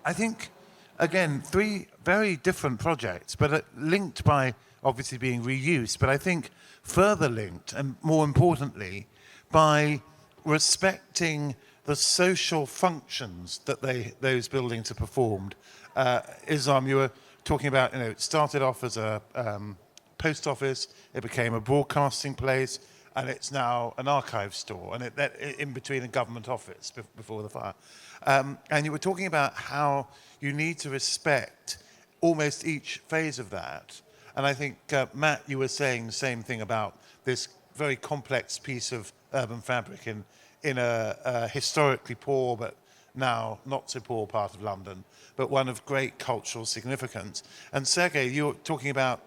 I think, again, three very different projects, but linked by obviously being reused, but I think further linked, and more importantly, by respecting the social functions that those buildings have performed. Islam, you were talking about, it started off as a post office, it became a broadcasting place, and it's now an archive store, and in between a government office before the fire. And you were talking about how you need to respect almost each phase of that. And I think, Matt, you were saying the same thing about this very complex piece of urban fabric in a historically poor, but now not so poor part of London, but one of great cultural significance. And Sergei, you're talking about,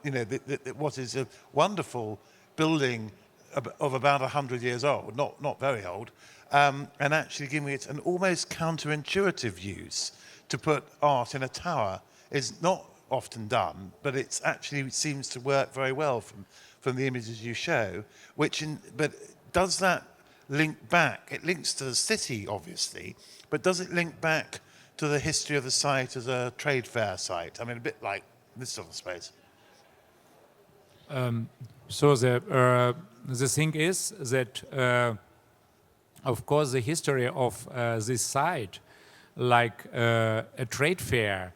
what is a wonderful building of about 100 years old, not very old, and actually giving it an almost counterintuitive use to put art in a tower is not often done, but it actually seems to work very well from the images you show. But does that link back? It links to the city, obviously, but does it link back to the history of the site as a trade fair site? I mean, a bit like this sort of space. So the thing is that, of course, the history of this site, like a trade fair,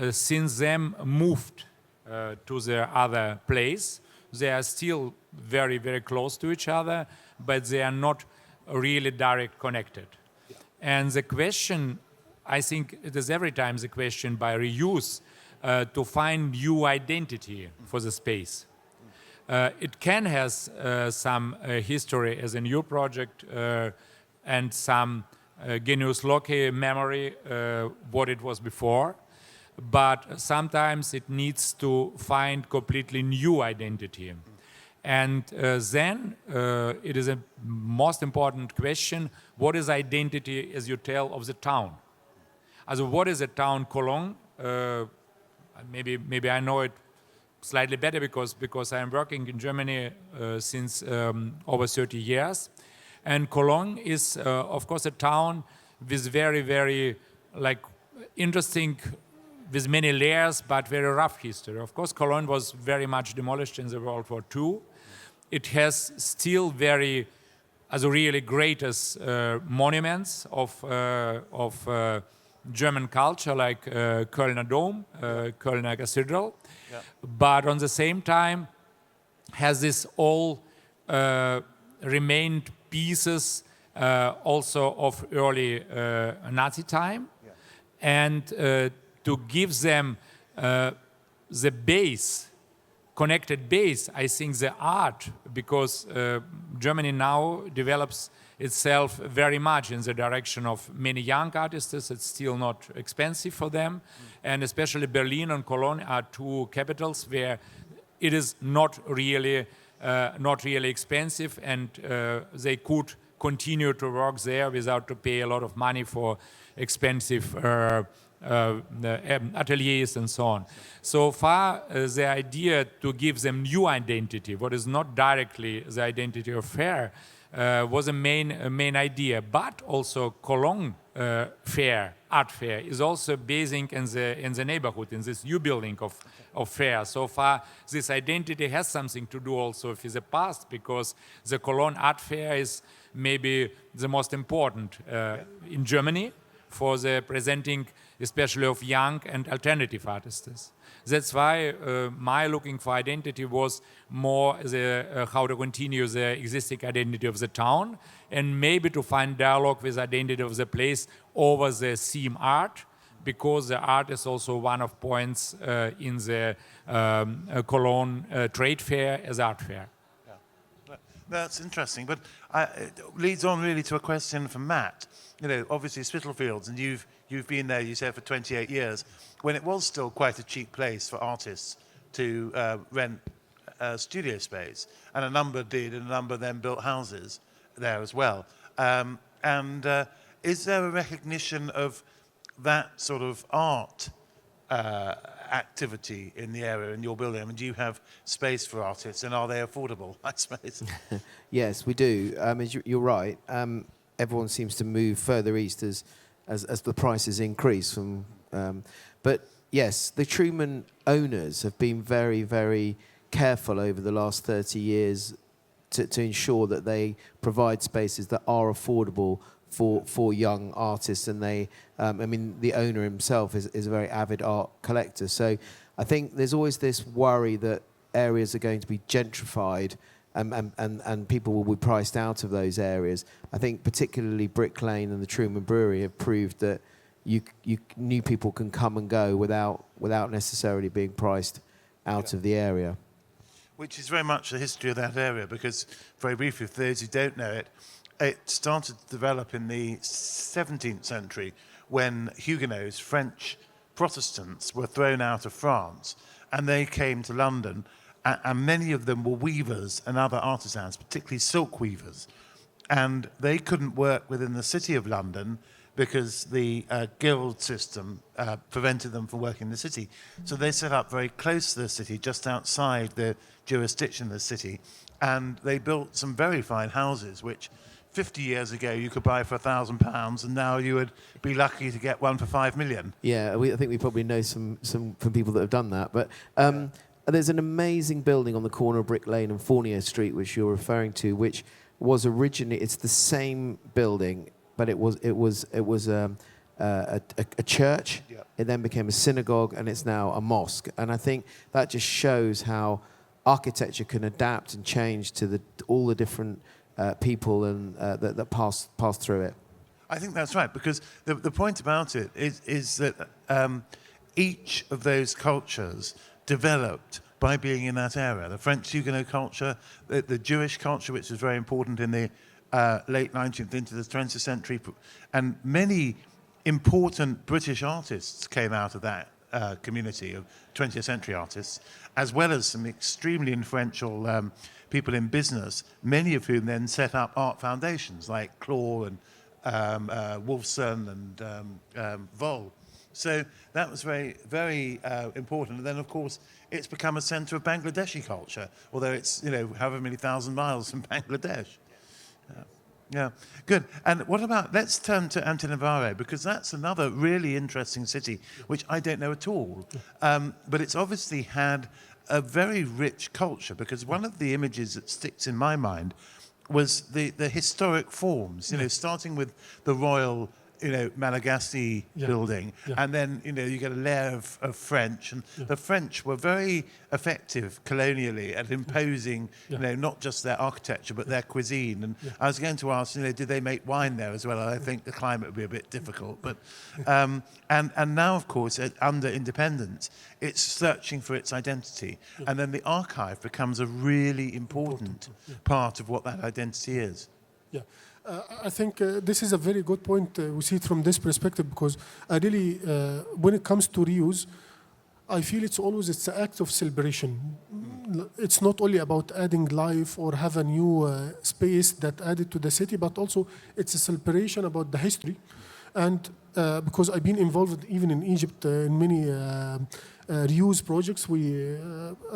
since them moved to the other place, they are still very, very close to each other, but they are not really direct connected. Yeah. And the question, I think it is every time the question by reuse to find new identity for the space. It can has some history as a new project and some genius loci memory what it was before, but sometimes it needs to find completely new identity. And then it is a most important question, what is identity, as you tell, of the town? Also, what is the town Cologne? Maybe I know it slightly better because I am working in Germany since over 30 years. And Cologne is, of course, a town with very, very interesting, with many layers, but very rough history. Of course, Cologne was very much demolished in the World War II. It has still very, as really greatest monuments of German culture, like Kölner Dom, Kölner Cathedral. Yeah. But on the same time, has this all remained pieces also of early Nazi time, yeah. And to give them the base, connected base, I think the art, because Germany now develops itself very much in the direction of many young artists. It's still not expensive for them. And especially Berlin and Cologne are two capitals where it is not really expensive, and they could continue to work there without to pay a lot of money for expensive ateliers and so on. So far, the idea to give them new identity, what is not directly the identity of fair, was a main idea. But also Cologne fair, art fair, is also basing in the neighborhood, in this new building of fair. So far, this identity has something to do also with the past, because the Cologne art fair is maybe the most important in Germany for the presenting, especially of young and alternative artists. That's why my looking for identity was more how to continue the existing identity of the town, and maybe to find dialogue with identity of the place over the theme art, because the art is also one of points in the Cologne trade fair as art fair. Yeah. That's interesting, but it leads on really to a question from Matt. Obviously Spitalfields, and you've been there, you said, for 28 years, when it was still quite a cheap place for artists to rent studio space, and a number did, and a number then built houses there as well. Is there a recognition of that sort of art activity in the area, in your building? I mean, do you have space for artists, and are they affordable, I suppose? Yes, we do. You're right. Everyone seems to move further east as the prices increase from But yes, the Truman owners have been very, very careful over the last 30 years to ensure that they provide spaces that are affordable for young artists. And they, I mean, the owner himself is a very avid art collector. So I think there's always this worry that areas are going to be gentrified and people will be priced out of those areas. I think particularly Brick Lane and the Truman Brewery have proved that new people can come and go without necessarily being priced out of the area. Which is very much the history of that area, because, very briefly, for those who don't know it, it started to develop in the 17th century when Huguenots, French Protestants, were thrown out of France, and they came to London, and many of them were weavers and other artisans, particularly silk weavers. And they couldn't work within the city of London because the guild system prevented them from working in the city. So they set up very close to the city, just outside the jurisdiction of the city, and they built some very fine houses, which 50 years ago you could buy for £1,000, and now you would be lucky to get one for 5 million. Yeah, I think we probably know some from people that have done that. But there's an amazing building on the corner of Brick Lane and Fournier Street, which you're referring to, which was originally, it's the same building, but it was a church. Yep. It then became a synagogue, and it's now a mosque. And I think that just shows how architecture can adapt and change to all the different people and that pass through it. I think that's right, because the point about it is that each of those cultures developed by being in that area. The French Huguenot culture, the Jewish culture, which was very important in the late 19th into the 20th century, and many important British artists came out of that community of 20th century artists, as well as some extremely influential people in business, many of whom then set up art foundations like Claw and Wolfson and Vol. So that was very, very important. And then, of course, it's become a centre of Bangladeshi culture, although it's, however many thousand miles from Bangladesh. Yeah, good. And what about, let's turn to Antananarivo, because that's another really interesting city, which I don't know at all. But it's obviously had a very rich culture, because one of the images that sticks in my mind was the historic forms, starting with the royal Malagasy building, and then you get a layer of French, and the French were very effective colonially at imposing not just their architecture but their cuisine. And I was going to ask, did they make wine there as well? I think the climate would be a bit difficult, but and now, of course, under independence, it's searching for its identity, and then the archive becomes a really important part of what that identity is. Yeah. I think this is a very good point. We see it from this perspective, because I really, when it comes to reuse, I feel it's an act of celebration. It's not only about adding life or have a new space that added to the city, but also it's a celebration about the history. And because I've been involved even in Egypt in many reuse projects, we,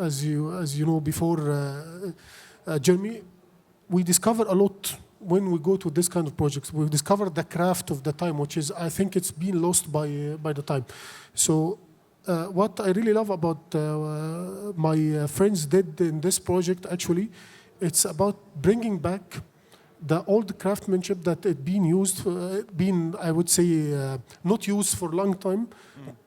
as you know before, Jeremy, we discover a lot. When we go to this kind of projects, we discover the craft of the time, which is, I think it's been lost by the time. So what I really love about my friends did in this project, actually, it's about bringing back the old craftsmanship that had been used, I would say, not used for a long time,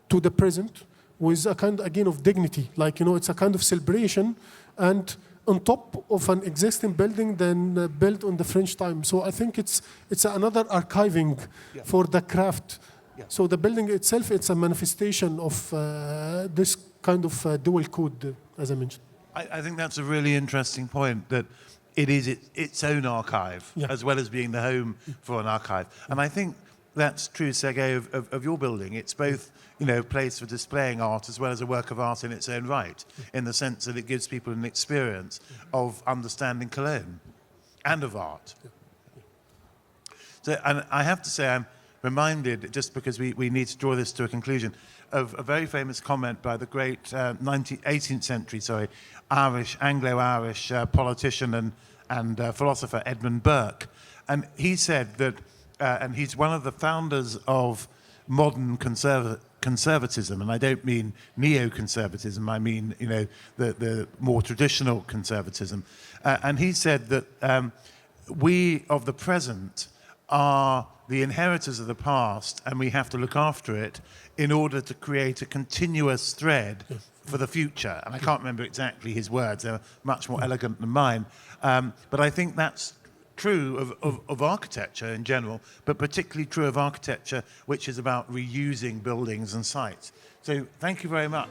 to the present, with a kind, again, of dignity. Like, it's a kind of celebration, and on top of an existing building then built on the French time. So I think it's another archiving for the craft. Yeah. So the building itself, it's a manifestation of this kind of dual code, as I mentioned. I think that's a really interesting point, that it is its own archive, as well as being the home for an archive. And I think that's true, Sergei, of your building. It's both a place for displaying art as well as a work of art in its own right, in the sense that it gives people an experience of understanding Cologne and of art. So, and I have to say, I'm reminded, just because we need to draw this to a conclusion, of a very famous comment by the great 18th century, Anglo-Irish politician and philosopher Edmund Burke. And he said that, and he's one of the founders of modern conservatism, and I don't mean neoconservatism. I mean, the more traditional conservatism. And he said that we of the present are the inheritors of the past, and we have to look after it in order to create a continuous thread for the future. And I can't remember exactly his words. They're much more elegant than mine. But I think that's true of architecture in general, but particularly true of architecture which is about reusing buildings and sites. So thank you very much.